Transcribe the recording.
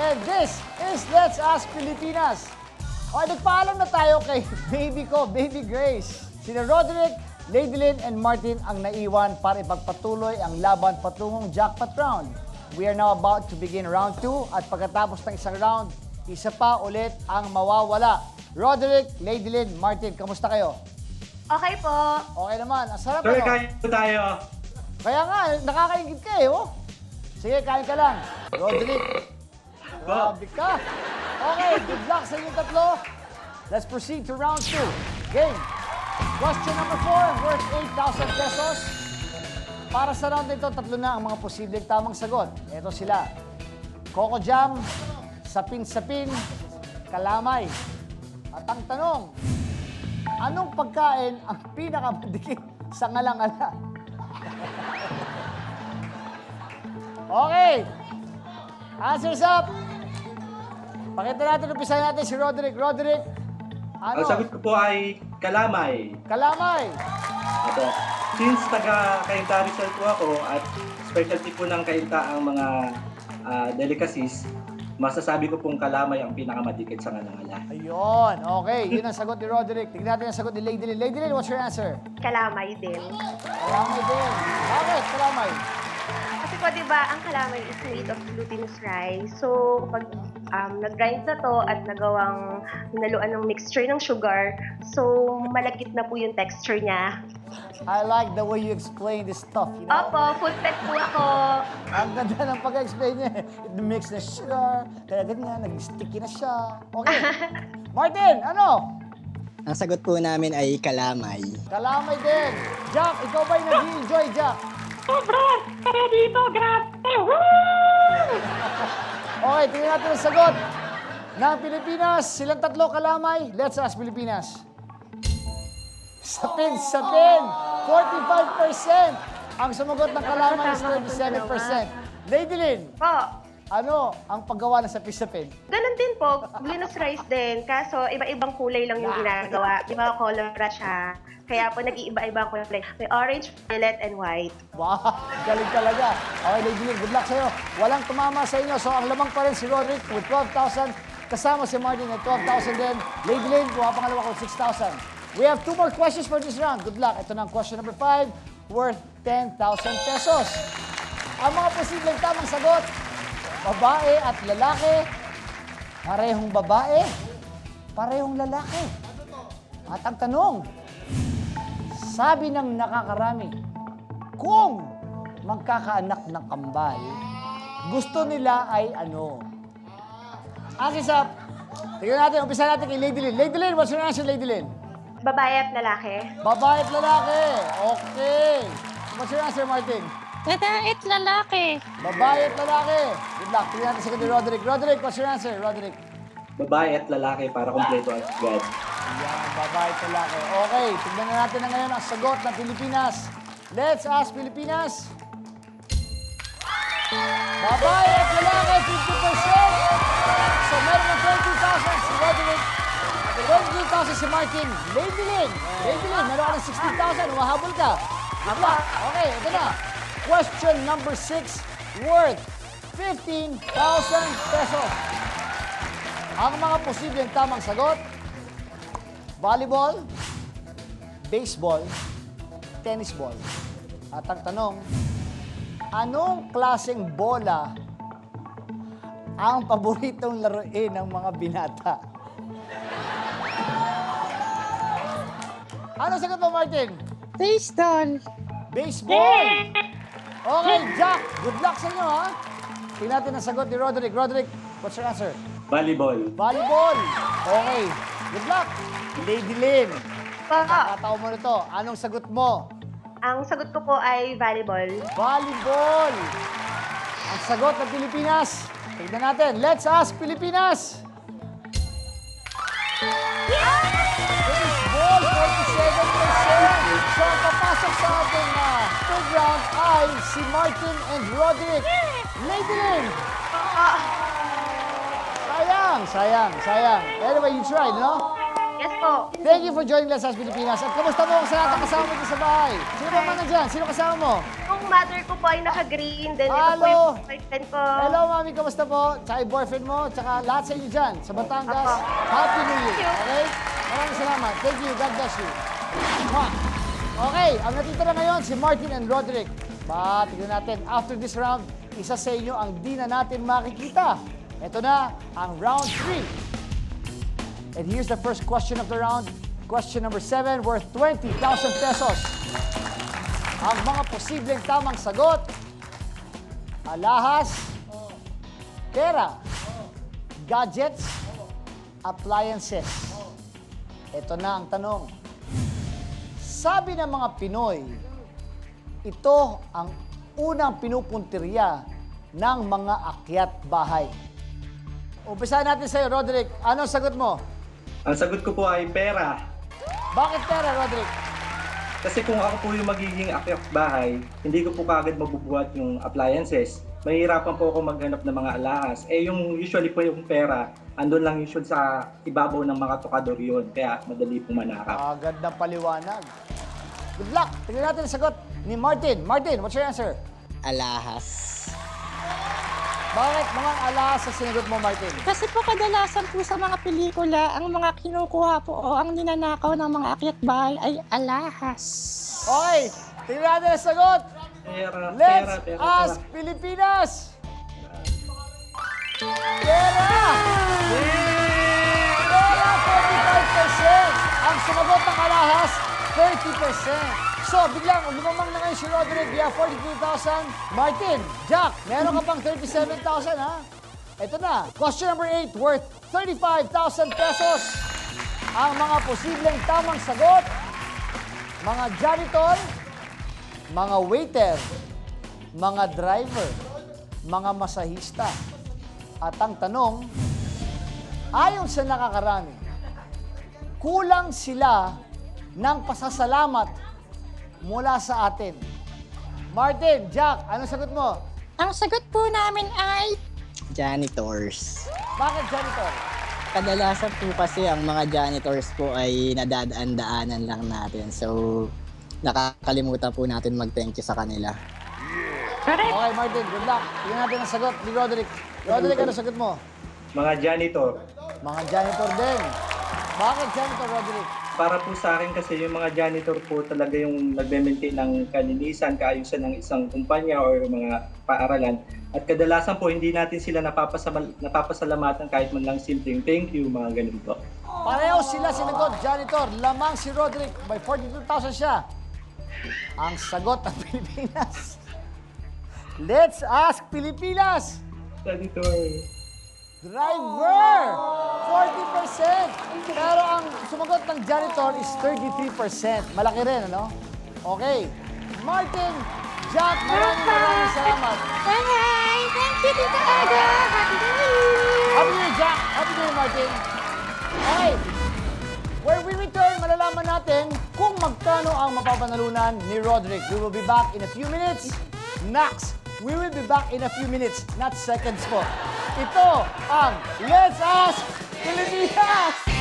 And this is Let's Ask Pilipinas. Okay, nagpaalam na tayo kay baby ko, Baby Grace. Sina Roderick, Ladylyn, and Martin ang naiwan para ipagpatuloy ang laban patungong jackpot round. We are now about to begin round 2 at pagkatapos ng isang round, isa pa ulit ang mawawala. Roderick, Ladylyn, Martin, kamusta kayo? Okay po. Okay naman, ang sarap Sir, ano? kain po tayo. Kaya nga, nakakaingit ka eh, oh. Sige, kain ka lang. Roderick, grabe ka. Okay, good luck sa inyong tatlo. Let's proceed to round 2. Game. Question number 4, worth 8,000 pesos. Para sa round nito, tatlo na ang mga posibleng tamang sagot. Ito sila. Coco Jam, Sapin-Sapin, Kalamay. At ang tanong, anong pagkain ang pinakamadikit sa ngalang-ala? Okay. Answers up. Pakita natin, umpisa natin si Roderick. Roderick, ano? Ang sagot ko po ay kalamay. Kalamay. Opo. Since taga-Cainta Rizal po ako at specialty po ng Cainta ang mga delicacies, masasabi ko pong kalamay ang pinakamadikit sa ngalang-ala. Ayun. Okay. Yun ang sagot ni Roderick. Tignan natin ang sagot ni Ladylyn. Ladylyn, what's your answer? Kalamay din. Kalamay din. Bakit kalamay? Kasi po, di ba, ang kalamay is made of glutinous rice. So, kapag nag-grind na to at nagawang hinaluan ng mixture ng sugar, so malagkit na po yung texture niya. I like the way you explain this stuff, you know? Opo, food tech po ako. Ang ganda ng pag-explain niya. Mix na sugar, kaya ganyan, nag-sticky na siya. Okay. Martin, ano? Ang sagot po namin ay kalamay. Kalamay din. Jack, ikaw ba'y nag-enjoy, Jack? Sobra! Kaya dito, grabe! Woo! Okay, tingnan natin ang sagot. Ng Pilipinas, silang tatlo kalamay. Let's ask Pilipinas. Sapin-sapin, 45%. Ang sumagot ng kalamay is 37%. Ladylyn, Po, ano ang paggawa ng sapin-sapin? ganun din po, glutinous rice din. Kaso, iba-ibang kulay lang yung ginagawa. Di ba, color siya. Kaya po, nag-iiba-iba ang kulay. May orange, violet, and white. Wow, galing talaga. Okay, Ladylyn, good luck sa'yo. Walang tumama sa inyo. So, ang lamang pa rin si Roderick with 12,000. Kasama si Martin at 12,000 din. Ladylyn, buha pangalawa ko 6,000. We have 2 more questions for this round. Good luck. Ito na ang question number 5, worth 10,000 pesos. Ang mga posibleng tamang sagot, babae at lalaki, parehong babae, parehong lalaki. At ang tanong, sabi ng nakakarami, kung magkakaanak ng kambal, gusto nila ay ano? Answers up. Tingnan natin, umpisa natin kay Ladylyn. Ladylyn, what's your answer, Ladylyn? Babae at lalaki. Babae at lalaki. Okay. What's your answer, Martin? Dadait lalaki. Babae at lalaki. Good luck. Tingnan natin sa ni Roderick. Roderick, what's your answer, Roderick? Babae at lalaki para kompleto at agad. Yan, babae at lalaki. Okay, tignan na natin na ngayon ang sagot ng Pilipinas. Let's ask Pilipinas. Babae at lalaki, 50%. So meron ng 20,000 si Roderick. 20,000 si Martin. Ladylyn, meron ka ng 16,000. Umahabol ka. Apa? Okay, ito na. Question number 6, worth 15,000 pesos. Ang mga posibleng tamang sagot, volleyball, baseball, tennis ball. At ang tanong, anong klaseng bola ang paboritong laruin ng mga binata? Ano sagot mo, Martin? Baseball. Baseball! Okay, Jack, good luck sa inyo, ha? Tingnan natin ang sagot ni Roderick. Roderick, what's your answer? Volleyball. Volleyball. Okay. Good luck. Ladylyn. Po, Nakataon mo na to. Anong sagot mo? ang sagot ko po ay volleyball. Volleyball. Ang sagot ng Pilipinas. Tignan natin. Let's ask Pilipinas. Baseball, 47%. So, ang papasok sa ating third round ay si Martin and Roderick. Ladylyn. Sayang. Anyway, you tried, no? Yes Yes po. Thank you for joining Let's Ask Pilipinas. At kamusta mo sa lahat ng kasama mo dito sa bahay? Sino ba man nandyan? Sino kasama mo? Yung mother ko po ay naka-green. Then ito po Hello. yung boyfriend ko. Hello, mami. Kamusta po? Tsaka yung boyfriend mo. Tsaka lahat sa inyo dyan. Sa Batangas. Apo. Happy New Year. Thank you. Okay? Maraming salamat. Thank you. God bless you. Mwah. Okay. Ang natitira ngayon si Martin and Roderick. Tignan natin. After this round, isa sa inyo ang di na natin makikita. Ito na ang round 3. And here's the first question of the round. Question number 7 worth 20,000 pesos. Ang mga posibleng tamang sagot: alahas, pera, gadgets, appliances. Ito na ang tanong. Sabi ng mga Pinoy, ito ang unang pinupuntirya ng mga akyat bahay. Umpisahan natin sa'yo, Roderick. Anong sagot mo? Ang sagot ko po ay pera. Bakit pera, Roderick? Kasi kung ako po yung magiging akyat bahay, hindi ko po kagad mabubuhat yung appliances. Mahihirapan po ako maghanap ng mga alahas. Yung usually po yung pera, andun lang usually sa ibabaw ng mga tukador yun. Kaya madali po manakap. Agad na paliwanag. Good luck! Tingnan natin ang sagot ni Martin. Martin, what's your answer? Alahas. Bakit mga alahas sa sinagot mo, Martin? Kasi po kadalasan po sa mga pelikula, ang mga kinukuha po o ang ninanakaw ng mga akyat bahay ay alahas. Okay, tingnan natin ang sagot. Pera, Let's pera, pera, ask pera. Pilipinas! Pera! Pera, 45%. Ang sumagot ng alahas, 30%. So, biglang lumamang na ngayon si Roderick via 42,000. Martin, Jack, meron ka pang 37,000, ha? Ito na. Question number 8 worth 35,000 pesos. Ang mga posibleng tamang sagot: mga janitor, mga waiter, mga driver, mga masahista. At ang tanong, ayon sa nakakarami, kulang sila ng pasasalamat mula sa atin. Martin, Jack, anong sagot mo? Ang sagot po namin ay Janitors. Bakit janitor? Kadalasan po kasi ang mga janitors po ay nadadaan-daanan lang natin. So, nakakalimutan po natin mag-thank you sa kanila. correct. Okay, Martin, good luck. Tingnan natin ang sagot ni Roderick. Roderick, anong sagot mo? Mga janitor. Mga janitor din. Bakit janitor, Roderick? Para po sa akin kasi yung mga janitor po talaga yung nagme-maintain ng kalinisan, kaayusan ng isang kumpanya o mga paaralan. At kadalasan po hindi natin sila napapasalamatan kahit man lang simpleng thank you, mga ganun po. Pareho sila sinagot, janitor. Lamang si Roderick. May 42,000 siya. Ang sagot ng Pilipinas. Let's ask Pilipinas. Janitor. Driver! 40%! Pero ang sumagot ng janitor is 33%. Malaki rin, ano? Okay. Martin, Jack, maraming salamat. Bye! Thank you, Tita Aga! Happy New Year! Happy New Year, Jack! Happy New Year, Martin! Okay. When we return, malalaman natin kung magkano ang mapapanalunan ni Roderick. We will be back in a few minutes. Next, we will be back in a few minutes, not seconds po. Ito ang Let's Ask Pilipinas!